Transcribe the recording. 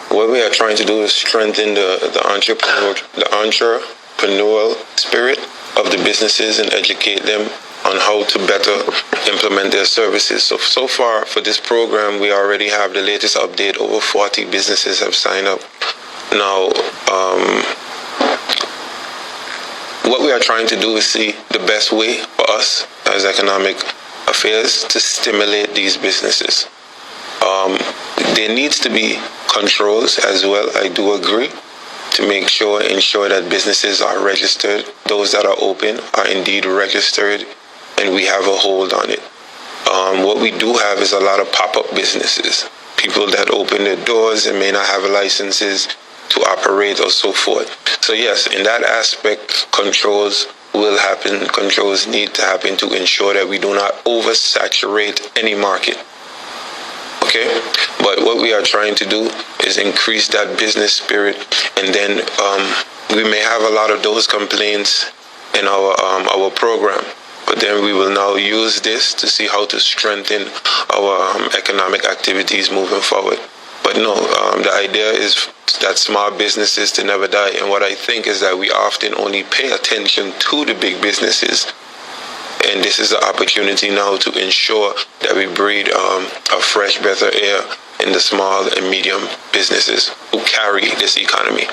What we are trying to do is strengthen the entrepreneurial spirit of the businesses and educate them on how to better implement their services. So far for this program, we already have the latest update. Over 40 businesses have signed up. Now, what we are trying to do is see the best way for us as economic affairs to stimulate these businesses. There needs to be controls as well, I do agree, to ensure that businesses are registered. Those that are open are indeed registered, and we have a hold on it. What we do have is a lot of pop-up businesses, people that open their doors and may not have licenses to operate or so forth. So yes, in that aspect, controls will happen. Controls need to happen to ensure that we do not oversaturate any market. Okay, but what we are trying to do is increase that business spirit, and then we may have a lot of those complaints in our program, but then we will now use this to see how to strengthen our economic activities moving forward. But no, the idea is that small businesses to never die, and what I think is that we often only pay attention to the big businesses. And this is the opportunity now to ensure that we breathe a fresh, better air in the small and medium businesses who carry this economy.